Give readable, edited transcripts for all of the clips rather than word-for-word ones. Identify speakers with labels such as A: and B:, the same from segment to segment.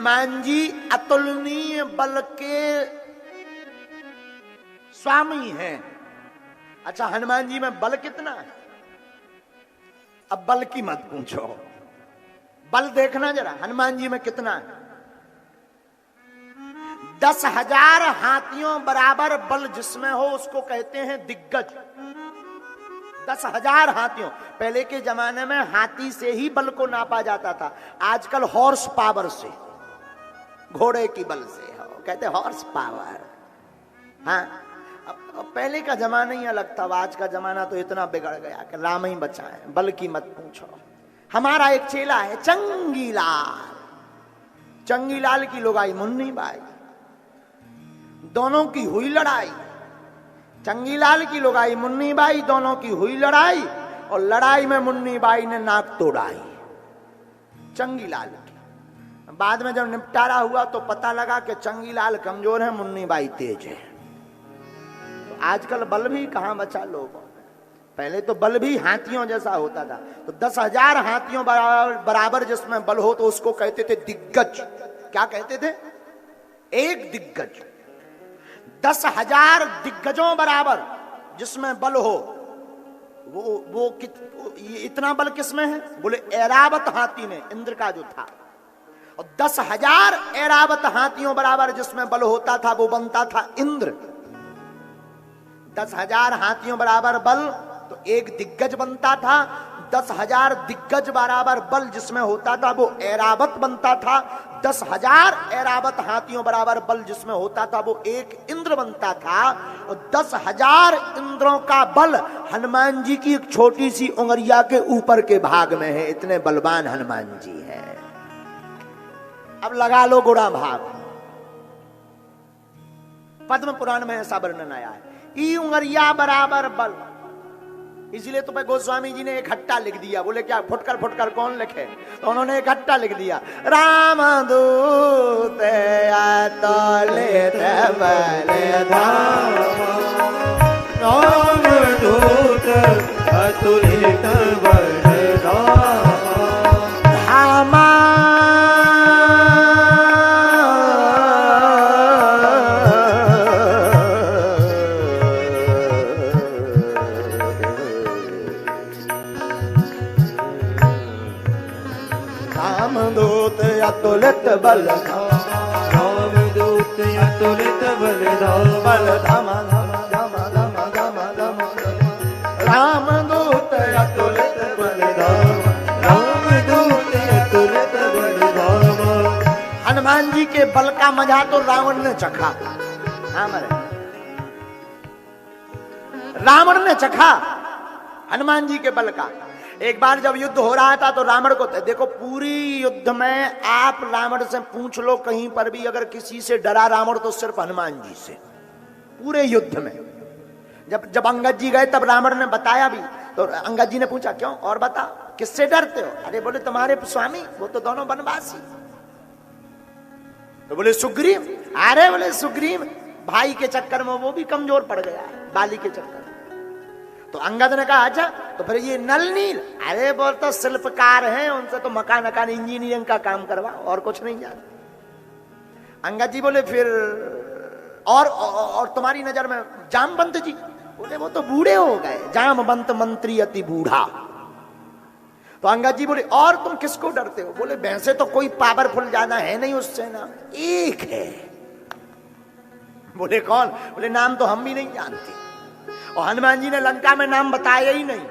A: हनुमान जी अतुलनीय बल के स्वामी हैं। अच्छा, हनुमान जी में बल कितना है? अब बल की मत पूछो, बल देखना जरा हनुमान जी में कितना है। 10,000 हाथियों बराबर बल जिसमें हो उसको कहते हैं दिग्गज। 10,000 हाथियों, पहले के जमाने में हाथी से ही बल को नापा जाता था, आजकल हॉर्स पावर से, घोड़े की बल से हो, कहते हॉर्स पावर। हाँ, अब पहले का जमाना ही अलग था, आज का जमाना तो इतना बिगड़ गया कि राम ही बचाए, बल की मत पूछो। हमारा एक चेला है चंगीलाल, चंगीलाल की लुगाई मुन्नी बाई, दोनों की हुई लड़ाई। चंगीलाल की लुगाई मुन्नी बाई, दोनों की हुई लड़ाई, और लड़ाई में मुन्नी बाई ने नाक तोड़ाई चंगीलाल की। बाद में जब निपटारा हुआ तो पता लगा कि चंगीलाल कमजोर है, मुन्नी बाई तेज है। तो आजकल बल भी कहां बचा लोगों, पहले तो बल भी हाथियों जैसा होता था। तो 10,000 हाथियों बराबर जिसमें बल हो तो उसको कहते थे दिग्गज। क्या कहते थे? एक दिग्गज। 10,000 दिग्गजों बराबर जिसमें बल हो, वो इतना बल किसमें है? बोले ऐरावत हाथी में, इंद्र का जो था। और 10,000 ऐरावत हाथियों बराबर जिसमें बल होता था वो बनता था इंद्र। 10,000 हाथियों बराबर बल तो एक दिग्गज बनता था। 10,000 दिग्गज बराबर बल जिसमें होता था वो ऐरावत बनता था। 10,000 ऐरावत हाथियों बराबर बल जिसमें होता था वो एक इंद्र बनता था। और 10,000 इंद्रों का बल हनुमान जी की एक छोटी सी उंगलिया के ऊपर के भाग में है, इतने बलवान हनुमान जी हैं। अब लगा लो गुणा भाग। पद्म पुराण में ऐसा वर्णन आया है, ई उंगलिया बराबर बल। इसलिए तो गोस्वामी जी ने एक हट्टा लिख दिया। बोले क्या फुटकर फुटकर कौन लिखे? तो उन्होंने एक हट्टा लिख दिया, राम दूत अतुलित बल धाम,
B: राम दूत अतुलित बल धामा।
A: अतुलित बल धाम,
B: रामदूत अतुलित बल धाम,
A: बल धाम धाम धाम धाम धाम धाम, रामदूत अतुलित बल धाम,
B: रामदूत अतुलित बल धाम।
A: हनुमान जी के बल का मजा तो रावण ने चखा। रावण ने चखा हनुमान जी के बल का। एक बार जब युद्ध हो रहा था तो रावण को, देखो पूरी युद्ध में आप रावण से पूछ लो कहीं पर भी अगर किसी से डरा रावण तो सिर्फ हनुमान जी से। पूरे युद्ध में जब अंगद जी गए तब रावण ने बताया भी, तो अंगद जी ने पूछा क्यों और बता किससे डरते हो? अरे बोले तुम्हारे स्वामी, वो तो दोनों वनवासी। तो बोले सुग्रीव। अरे बोले सुग्रीव भाई के चक्कर में वो भी कमजोर पड़ गया है, बाली के चक्कर में। तो अंगद ने कहा अच्छा तो फिर ये नल नील? अरे बोलता शिल्पकार हैं, उनसे तो मकान इंजीनियरिंग का काम करवा, और कुछ नहीं जानते। अंगद जी बोले फिर और तुम्हारी नजर में जामवंत जी? बोले वो तो बूढ़े हो गए, जामवंत मंत्री अति बूढ़ा। तो अंगद जी बोले और तुम किसको डरते हो? बोले वैसे तो कोई पावरफुल ज्यादा है नहीं उस सेना, एक है। बोले कौन? बोले नाम तो हम भी नहीं जानते। और हनुमान जी ने लंका में नाम बताया ही नहीं।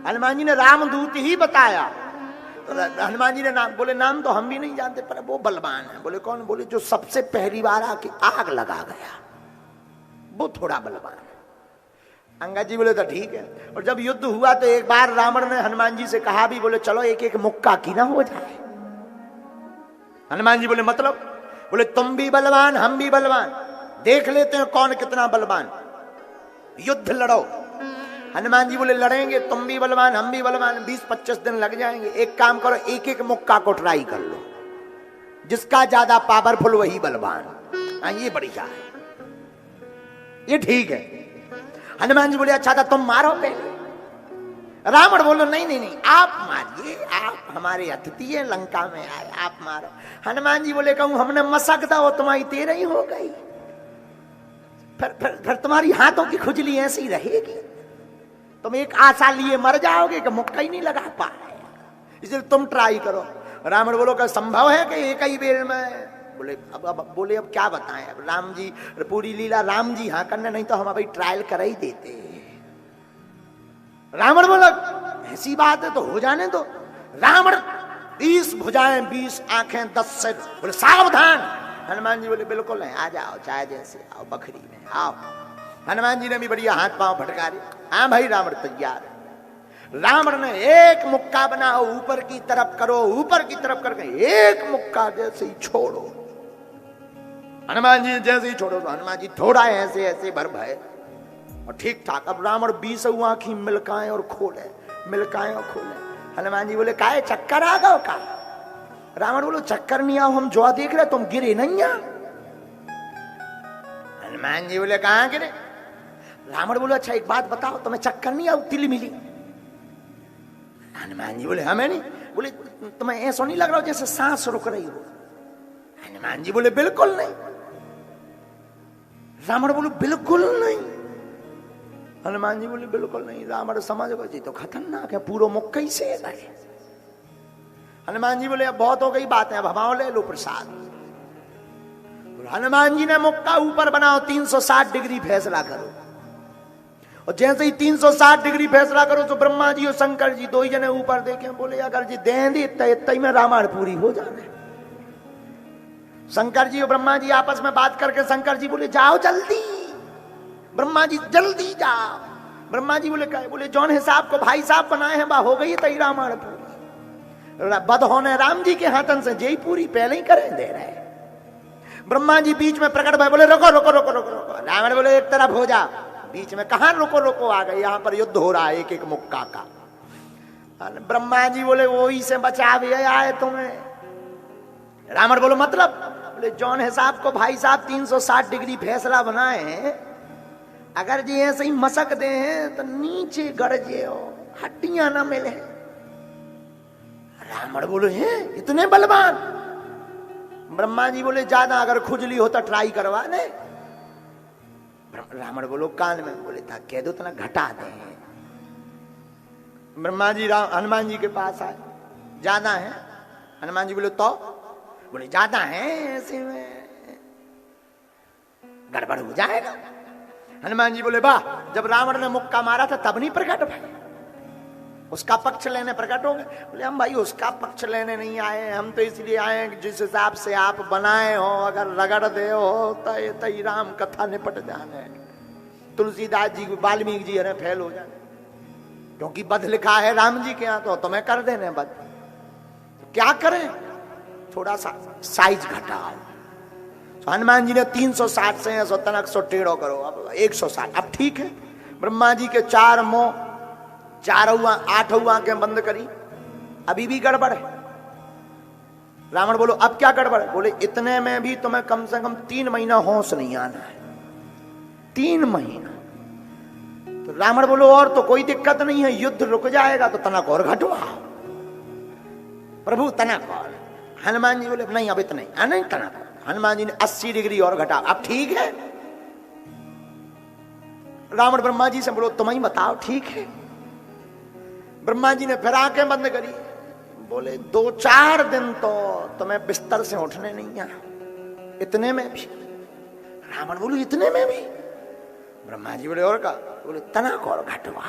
A: हनुमान जी ने रामदूत ही बताया। तो हनुमान जी ने नाम, बोले नाम तो हम भी नहीं जानते पर वो बलवान है। बोले कौन? बोले जो सबसे पहली बार आके आग लगा गया, वो थोड़ा बलवान है। अंगद जी बोले तो ठीक है। और जब युद्ध हुआ तो एक बार रावण ने हनुमान जी से कहा भी, बोले चलो एक एक मुक्का की ना हो जाए। हनुमान जी बोले मतलब? बोले तुम भी बलवान हम भी बलवान, देख लेते हैं कौन कितना बलवान, युद्ध लड़ो। हनुमान जी बोले लड़ेंगे, तुम भी बलवान हम भी बलवान, 20-25 दिन लग जाएंगे। एक काम करो, एक एक मुक्का को ट्राई कर लो, जिसका ज्यादा पावरफुल वही बलवान। ये बढ़िया है, ये ठीक है। हनुमान जी बोले अच्छा था तुम मारो पहले। रावण बोलो नहीं नहीं नहीं, आप मारिए, आप हमारे अतिथि हैं, लंका में आए, आप मारो। हनुमान जी बोले कहूं हमने मसक दा वो तुम्हारी 13 ही हो गई, फिर तुम्हारी हाथों की खुजली ऐसी रहेगी, तुम एक आशा लिए मर जाओगे कि मुक्का ही नहीं लगा पाए, इसलिए तुम ट्राई करो। रावण बोलो क्या संभव है कि एक ही बेर में? बोले अब बोले अब क्या बताएं, अब राम जी पूरी लीला राम जी हाँ करने, नहीं तो हम अभी ट्रायल कर ही देते। रावण बोला ऐसी बात है तो हो जाने दो। रावण 20 भुजाएं 20 आंखें 10 सिर, बोले सावधान। हनुमान जी बोले बिल्कुल नहीं, आ जाओ चाहे जैसे आओ, बखरी में आओ। हनुमान जी ने भी बढ़िया हाथ पांव फटकारे, हाँ भाई रावण तैयार है। रावण ने एक मुक्का बनाओ, ऊपर की तरफ करो, ऊपर की तरफ करके एक मुक्का जैसे ही छोड़ो। हनुमान जी जैसे ही छोड़ो तो हनुमान जी थोड़ा ऐसे ऐसे भर भय और ठीक ठाक। अब रावण 20 आंखी मिलकाएं और खोले, मिलकाएं और खोले। हनुमान जी बोले काहे चक्कर आ गो का? रावण बोलो चक्कर नहीं आओ, हम जो देख रहे तुम गिरे नहीं आ। हनुमान जी बोले कहां गिरे? रावण बोले अच्छा एक बात बताओ, तुम्हें चक्कर नहीं आओ तिली मिली? हनुमान जी बोले हमें नहीं। बोले तुम्हें ऐसा नहीं लग रहा हो जैसे सांस रुक रही हो? हनुमान जी बोले बिल्कुल नहीं। रावण बोले बिल्कुल नहीं। हनुमान जी बोले बिल्कुल नहीं। रावण समझ गए जी तो खतरनाक है, पूरा मुक्का ही से गए। हनुमान जी बोले अब बहुत हो गई बातें, अब हमाओ ले लो प्रसाद। हनुमान जी ने मुक्का ऊपर बनाओ, 360 डिग्री फैसला करो। और जैसे ही 360 डिग्री फैसला करो तो ब्रह्मा जी और शंकर जी दो ही जने ऊपर देखे, बोले अगर जी दें दी इतना में रामायण पूरी हो जाए। शंकर जी और ब्रह्मा जी आपस में बात करके शंकर जी बोले जाओ जल्दी, ब्रह्मा जी जल्दी जाओ। ब्रह्मा जी बोले कहे? बोले जौन हिसाब को भाई साहब बनाए हैं बा हो गई तई रामायण पूरी। बद होने राम जी के हाथन से जय पूरी पहले ही करें दे रहे। ब्रह्मा जी बीच में प्रकट भय, बोले रोको रोको रोको रोको रोको। रावण बोले एक तरफ हो जा। बीच में कहां रोको रोको आ गए, यहां पर युद्ध हो रहा है एक एक मुक्का का। ब्रह्मा जी बोले वही से बचा भी आए तुम्हें। रावण बोलो मतलब? बोले जौन हिसाब को भाई साहब 360 डिग्री फैसला बनाए हैं, अगर जी ऐसे ही मसक दे हैं तो नीचे गड़जे हो, हड्डियां ना मिले। रावण बोले हैं इतने बलवान? ब्रह्मा जी बोले ज्यादा अगर खुजली हो तो ट्राई करवा दे। रावण बोलो कान में, बोले था कह दो तना घटा दे। ब्रह्मा जी हनुमान जी के पास आए, ज्यादा है? हनुमान जी बोले तो? बोले ज्यादा है, ऐसे में गड़बड़ हो जाएगा। हनुमान जी बोले वाह, जब रावण ने मुक्का मारा था तब नहीं प्रकट भाई, उसका पक्ष लेने प्रकट हो गए। बोले हम भाई उसका पक्ष लेने नहीं आए, हम तो इसलिए आए जिस हिसाब से आप बनाए हो अगर रगड़ दे हो तो राम कथा निपट जाने, तुलसीदास जी वाल्मीकि जी अरे फेल हो जाने, क्योंकि बध लिखा है राम जी के यहाँ तो तुम्हें कर देने बध। तो क्या करें, थोड़ा सा साइज घटाओ। तो हनुमान जी ने 360 से 100 टेढ़ो करो, अब 160। अब ठीक है, ब्रह्मा जी के 4 मुंह 4 8 आंखें बंद करी, अभी भी गड़बड़ है। रावण बोलो अब क्या गड़बड़ है? बोले इतने में भी तुम्हें कम से कम 3 महीना होश नहीं आना है, 3 महीना। तो रावण बोलो और तो कोई दिक्कत नहीं है, युद्ध रुक जाएगा तो तनक और घटवाओ प्रभु, तनक और। हनुमान जी बोले नहीं अब इतना नहीं तनक। हनुमान जी ने 80 डिग्री और घटा, अब ठीक है। रावण ब्रह्मा जी से बोलो तुम ही बताओ ठीक है। ब्रह्मा जी ने फिर आंखें बंद करी, बोले 2-4 दिन तो तुम्हें बिस्तर से उठने नहीं आना, इतने में भी। रावण बोले इतने में भी? ब्रह्मा जी बोले और का? बोले तनक और घटवा।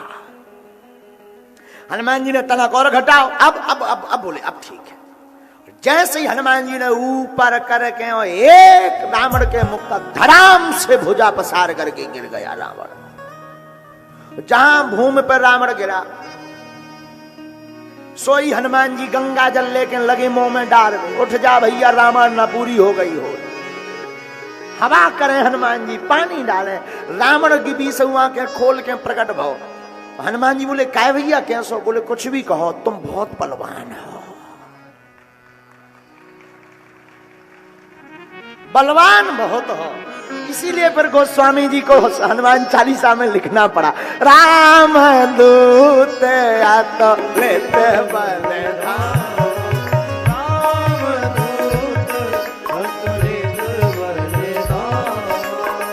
A: हनुमान जी ने तनक और घटाओ, अब बोले अब ठीक है। जैसे ही हनुमान जी ने ऊपर करके और एक रावण के मुख का धड़ाम से भुजा पसार करके गिर गया रावण। जहां भूमि पर रावण गिरा सोई हनुमान जी गंगा जल लेके लगे मुंह में डाल दे, उठ जा भैया रामायण ना पूरी हो गई हो। हवा करें हनुमान जी, पानी डालें, रावण की 20 आंखें खोल के प्रकट भाव। हनुमान जी बोले काय भैया कैसो? बोले कुछ भी कहो, तुम बहुत बलवान हो, बलवान बहुत हो। इसीलिए फिर गोस्वामी जी को हनुमान चालीसा में लिखना पड़ा, राम दूत अतुलित बलधाम।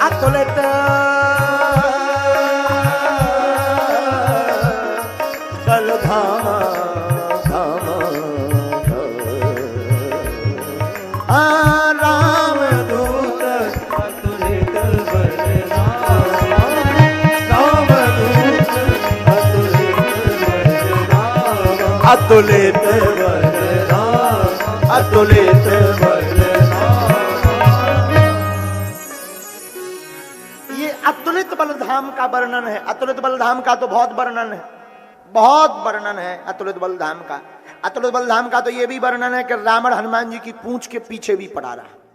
A: अतुलित बलधाम राम दूत
B: अतुलित बलधाम, राम दूत अतुलित बलधाम, अतुलित बलधाम।
A: ये अतुलित बलधाम का वर्णन है। अतुलित बलधाम का तो बहुत वर्णन है, बहुत वर्णन है अतुलित बलधाम का। अतुलित बलधाम का तो ये भी वर्णन है कि रावण हनुमान जी की पूंछ के पीछे भी पड़ा रहा।